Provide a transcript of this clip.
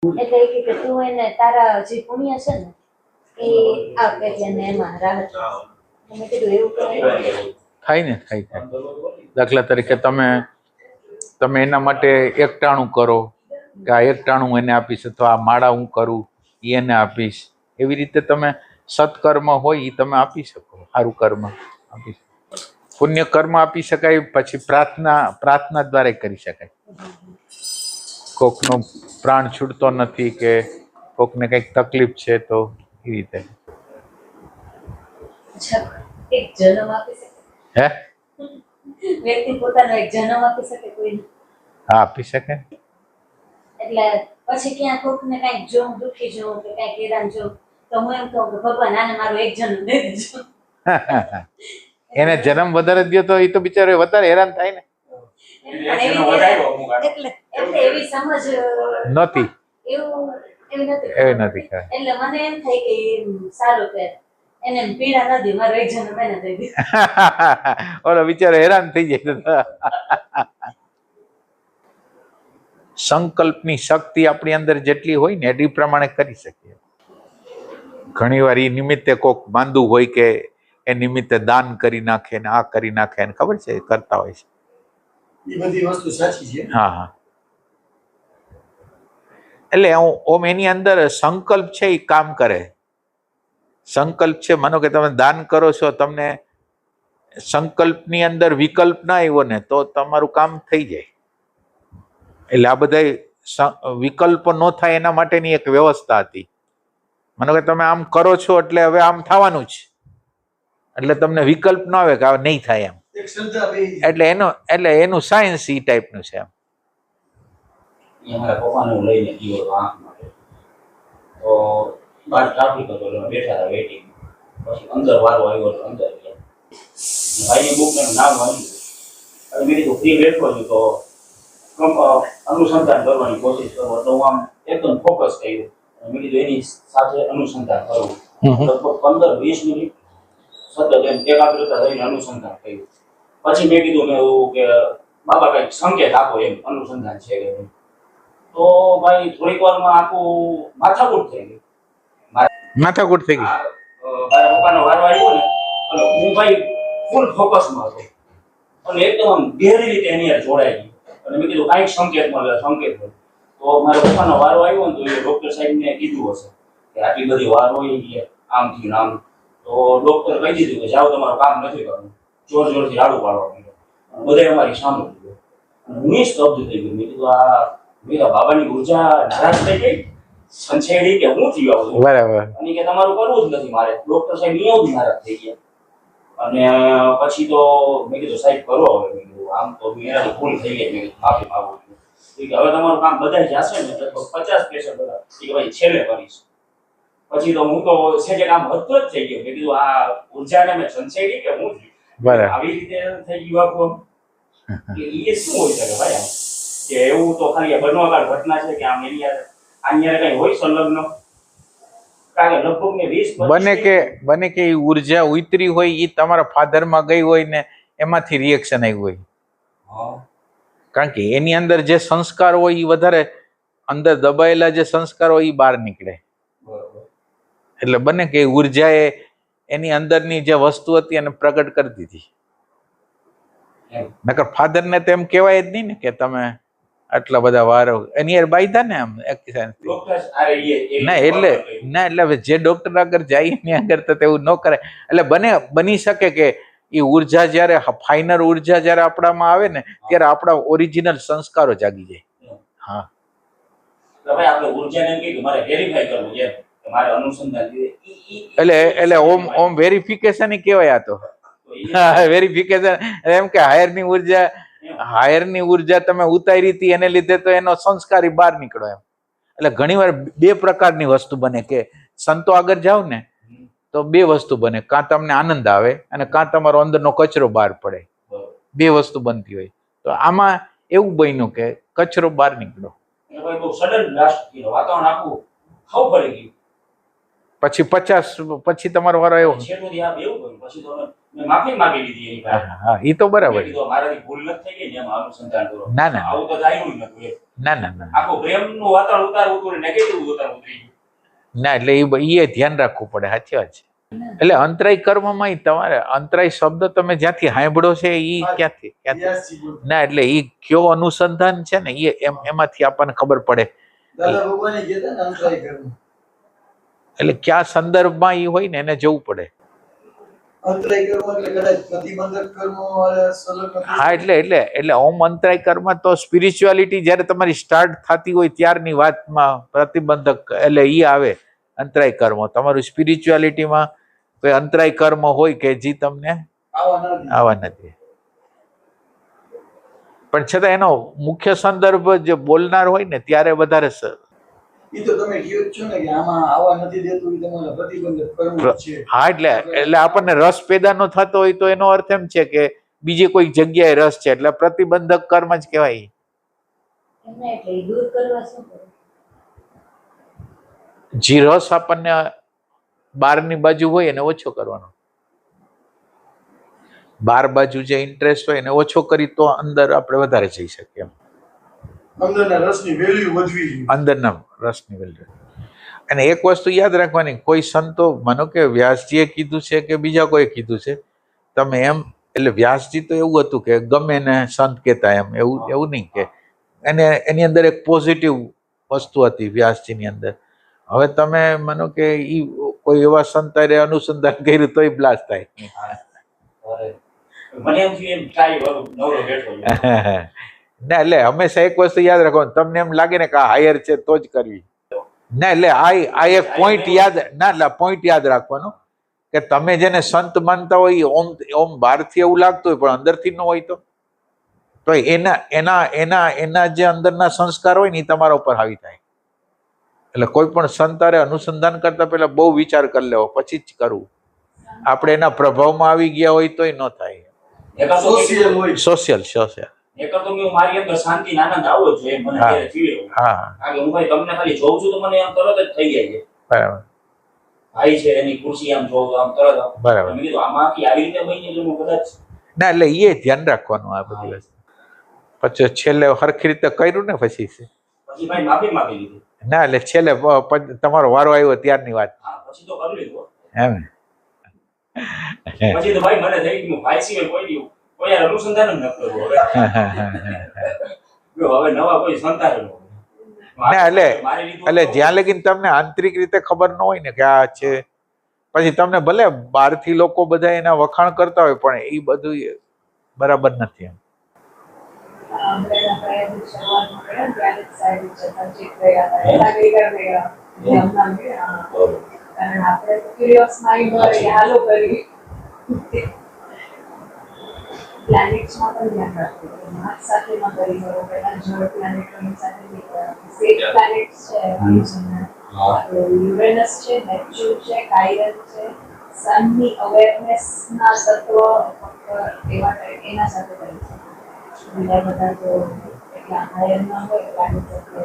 એટલે કે તું એને તારા જે પુણ્ય છે ને એ આપ એટલે ને એમાં રાહત મેં કીધું એવું થાય ને થાય. દાખલા તરીકે તમે એના માટે એકટાણું કરો કે આ એકટાણું એને આપીશ અથવા આ માળા હું કરું એ એને આપીશ. એવી રીતે તમે સત્કર્મ હોય એ તમે આપી શકો. સારું કર્મ આપી શકો, પુણ્ય કર્મ આપી શકાય. પછી પ્રાર્થના દ્વારા કરી શકાય. કોકનો પ્રાણ છૂટતો નથી કે કોકને કંઈક તકલીફ છે તો એ રીતે એક જન્મ આપી શકે. હે વ્યક્તિ પોતાનો એક જન્મ આપી શકે કોઈને? હા આપી શકે. એટલે પછી ક્યાં કોકને કંઈક જોઉં દુઃખી જોઉં કે કંઈક હેરાન જોઉં તો હું એમ કહું કે ભગવાન આને મારો એક જન્મ દે દેજો. એને જન્મ વધારે દો તો એ તો બિચારો વધારે હેરાન થાય ને. એટલે એવી સમજ નથી. એવી નથી. એટલે મને એમ થાય કે સારું કે એને પીડા નથી, મારો એક જન્મ એને દઈ દે. ઓલો બિચારો હેરાન થઈ જાય. સંકલ્પની શક્તિ આપણી અંદર જેટલી હોય ને એ પ્રમાણે કરી શકીએ. ઘણી વાર એ નિમિત્તે કોક માંદું હોય કે એ નિમિત્તે દાન કરી નાખે ને આ કરી નાખે ને ખબર છે કરતા હોય છે. એ બધી વસ્તુ સાચી છે. હા. એટલે ઓમ એની અંદર સંકલ્પ છે એ કામ કરે. સંકલ્પ છે, માનો કે તમે દાન કરો છો, તમને સંકલ્પની અંદર વિકલ્પ ના આવ્યો ને તો તમારું કામ થઈ જાય. એટલે આ બધા વિકલ્પ ન થાય એના માટેની એક વ્યવસ્થા હતી. માનો કે તમે આમ કરો છો એટલે હવે આમ થવાનું જ, એટલે તમને વિકલ્પ ન આવે કે હવે નહીં થાય એમ. એટલે એનું સાયન્સ એ ટાઈપનું છે એમ. મારા પપ્પાને હું લઈને ગયો આંખ માટે, તો બહાર ટ્રાફિક હતો એટલે બેઠા હતા વેટિંગ. પછી અંદર વારો આવ્યો એટલે અંદર ગયા. ભાઈની બુકનું નામ વાંચ્યું અને મેં કીધું ફ્રી બેઠો છું તો અનુસંધાન કરવાની કોશિશ કરો. એટલે હું આમ એકદમ ફોકસ કર્યું અને મેં કીધું એની સાથે અનુસંધાન કરવું. લગભગ 15-20 મિનિટ સતત એમ એકાગ્રતા રહીને અનુસંધાન કર્યું. પછી મેં કીધું મેં એવું કે બાબા કંઈક સંકેત આપો એમ અનુસંધાન છે કે નહીં. તો ભાઈ થોડીક વારમાં આખું માથાકૂટ થઈ ગઈ. માથાકૂટ થઈ ગઈ. મારા પપ્પાનો વારો આવ્યો ને અને હું ભાઈ ફૂલ ફોકસમાં હતો અને એકદમ આમ ગહેરી રીતે એની યાર જોડાઈ ગઈ. અને મેં કીધું કાંઈક સંકેત મળે. તો મારા પપ્પાનો વારો આવ્યો ને તો એ ડૉક્ટર સાહેબને કીધું હશે કે આટલી બધી વાર હોય કે આમ થયું આમ. તો ડૉક્ટર કહી દીધું કે જાઓ તમારું કામ નથી કરવું. જોરથી રાડું પાડવા માંડ્યો. બધાય અમારી સામે લીધું અને હું સ્તબ્ધ થઈ ગયો. મેં કીધું આ બાબાની ઉર્જા નારાજ થઈ ગઈ, સંછેડી કે હું થયું આવું? બરાબર. અને કે તમારું કરવું જ નથી મારે. ડોક્ટર સાહેબ અહીંયા જ નારાજ થઈ ગયા. અને પછી તો મેં કીધું સાહેબ કરો હવે. મેં કીધું આમ તો મેરાની ભૂલ થઈ ગઈ. મેં કીધું માફી માંગુ છું. કે હવે તમારું કામ બધા જશે ને લગભગ 50 પેશન્ટ હતા કે ભાઈ છેલ્લે કરીશ. પછી તો હું તો છે કામ હતો જ થઈ ગયો. મેં કીધું આ ઉર્જાને મેં સંછેડી કે હું થયું? બરાબર. આવી રીતે થઈ ગયું આખું. કે એ શું હોય શકે ભાઈ આમ? કે એવું તો ખાલી બનવાકાર ઘટના છે કે આમ એની આની કઈ હોય સંલગ્ન? કારણ લગભગ ને 20 બને કે એ ઉર્જા ઉતરી હોય એ તમારા ફાધરમાં ગઈ હોય ને એમાંથી રિએક્શન આવ્યું હોય. કારણ કે એની અંદર જે સંસ્કાર હોય એ વધારે અંદર દબાયેલા જે સંસ્કાર હોય એ બહાર નીકળે. એટલે બને કે ઉર્જાએ એની અંદરની જે વસ્તુ હતી એને પ્રગટ કરી દીધી. નકર ફાધરને તો એમ કહેવાય જ નહીં ને કે તમે આટલા બધા વારો એની યાર બાયધા ને આમ ના. એટલે જે ડોક્ટર આગળ જાય એની આગળ તો એવું ન કરે. એટલે બની શકે કે એ ઉર્જા જયારે ફાઇનલ ઉર્જા જયારે આપણામાં આવે ને ત્યારે આપણા ઓરિજિનલ સંસ્કારો જાગી જાય. હા. એટલે ઓમ વેરિફિકેશન કહેવાય. આ તો વેરિફિકેશન એમ કે હાયરની ઉર્જા તમે ઉતારી હતી એને લીધે તો એનો સંસ્કાર બહાર નીકળો એમ. એટલે ઘણીવાર બે પ્રકારની વસ્તુ બને કે સંતો આગળ જાવ ને તો બે વસ્તુ બને. કાં તમને આનંદ આવે અને કાં તમારો અંદરનો કચરો બહાર પડે. બે વસ્તુ બનતી હોય. તો આમાં એવું બન્યું કે કચરો બહાર નીકળ્યો. પછી 50 પછી તમારો વારો આવ્યો. છેલ્લું આ એવું કર્યું પછી તો મેં માફી માંગી લીધી એની પાસે. હા એ તો બરાબર. મેં કીધું મારાથી ભૂલ નથી થઈ ગઈ ને એમાં અનુસંધાન કરો. ના ના આવું તો જાયું જ નતું એમ. ના આખું પ્રેમનું વાતાવરણ ઉતારવું નેગેટિવ ઉતારવું ઉતરી ગયું. ના એટલે એ ધ્યાન રાખવું પડે. સાચી વાત છે. એટલે અંતરાય કર્મમાં તમારે અંતરાય શબ્દ તમે જ્યાંથી સાંભળો છે એ ક્યાંથી વ્યાસજી બોલો. ના એટલે એ કયો અનુસંધાન છે ને એ એમાંથી આપણને ખબર પડે. દાદા ભગવાને કીધા ને અંતરાય કર્મ. એટલે કયા સંદર્ભમાં એ હોય ને એને જવું પડે. અંતરાય કર્મ એટલે કદાચ પ્રતિબંધક કર્મ સલગ નથી. હા એટલે ઓમ અંતરાય કર્મ તો સ્પિરિચ્યુઆલિટી જ્યારે તમારી સ્ટાર્ટ થતી હોય ત્યારની વાતમાં પ્રતિબંધક એટલે એ આવે અંતરાય કર્મ. તમારું સ્પિરિચ્યુઆલિટીમાં કોઈ અંતરાય કર્મ હોય કે જે તમને આવા નથી, પણ છતાં એનો મુખ્ય સંદર્ભ જે બોલનાર હોય ને ત્યારે વધારે ઈ તો તમે કયો જ છો ને કે આમાં આવા નથી દેતું, ઈ તમારા પ્રતિબંધક કર્મ છે. હા એટલે આપણને રસ પેદા નો થતો હોય તો એનો અર્થ એમ છે કે બીજી કોઈ જગ્યાએ રસ છે એટલે પ્રતિબંધક કર્મ જ કહેવાય. એમને એટલે ઈ દૂર કરવા શું કરવું? જે રસ આપણને બહારની બાજુ હોય એને ઓછો કરવાનો. બાર બાજુ જે ઇન્ટરેસ્ટ હોય એને ઓછો કરી તો અંદર આપણે વધારે જઈ શકીએ. અંદરના રસની વેલ્યુ વધવી જોઈએ. અંદરના રસની વેલ્યુ. અને એક વસ્તુ યાદ રાખવાની, કોઈ સંતો માનો કે વ્યાસજીએ કીધું છે કે બીજા કોઈ કીધું છે, તમે એમ એટલે વ્યાસજી તો એવું હતું કે ગમે એને સંત કહેતા એમ એવું નહીં કે એની અંદર એક પોઝિટિવ વસ્તુ હતી વ્યાસજીની અંદર. હવે તમે માનો કે ઈ કોઈ એવા સંતારે અનુસંધાન કર્યું તોય બ્લાસ્ટ થાય. મને એમ થયું એમ કાઈ નવરો બેઠો છે. ના એટલે હંમેશા એક વસ્તુ યાદ રાખવાનું, તમને એમ લાગે ને કે આ હાયર છે તો જ કરવી. ના એટલે આ એક પોઈન્ટ યાદ ના એટલે પોઈન્ટ યાદ રાખવાનો કે તમે જેને સંત માનતા હોય ઓમ બહારથી એવું લાગતું હોય પણ અંદરથી ન હોય તો એના જે અંદરના સંસ્કાર હોય ને એ તમારા ઉપર હાવી થાય. એટલે કોઈ પણ સંતારે અનુસંધાન કરતા પહેલા બહુ વિચાર કરી લેવો પછી જ કરવું. આપણે એના પ્રભાવમાં આવી ગયા હોય તોય ન થાય. સોશિયલ હોય. સોશિયલ એકર તો હું મારી અંદર શાંતિ આનંદ આવવો જોઈએ મને ત્યારે ફીલ. હા કારણ કે હું ભાઈ તમને ખાલી જોઉં છું તો મને આમ તરત જ થઈ જાય છે. બરાબર ભાઈ છે એની ખુરશી આમ જોઉં તો આમ તરત બરાબર. મેં કીધું આમાં આખી આવી રીતે બની એટલે હું કદાચ ના એટલે એ ધ્યાન રાખવાનું આ બધી વસ્તુ. પછી છેલ્લે હરખી રીતે કર્યું ને પછી પછી ભાઈ માફી માંગી લીધી. ના એટલે છેલ્લે તમારો વારો આવ્યો ત્યારની વાત હા પછી તો કરી લીધું. એમ પછી તો ભાઈ મને થઈ ગયું ભાઈ સિવાય કોઈ યાર અનુસંધાન જ ન કરવું હવે. હવે નવા કોઈ સંતાન ન હોય. ના એટલે જ્યાં લગીને તમને આંતરિક રીતે ખબર ન હોય ને કે આ છે, પછી તમને ભલે બહારથી લોકો બધા એના વખાણ કરતા હોય પણ એ બધું બરાબર નથી એમ. પ્લેનેટ્સમાં પણ ધ્યાન રાખવું. માર્સ સાથે ન કરી શકો, પહેલા જળ પ્લેનેટોની સાથે નહીં કરવાનું. સેફ પ્લેનેટ્સ છે યુરેનસ છે, નેપચ્યુન છે, કાયરન છે, સનની અવેરનેસના તત્વ એવા એના સાથે કરી શકો. બીજા બધા તો એટલા હાયર ના હોય પ્લેનેટ એટલે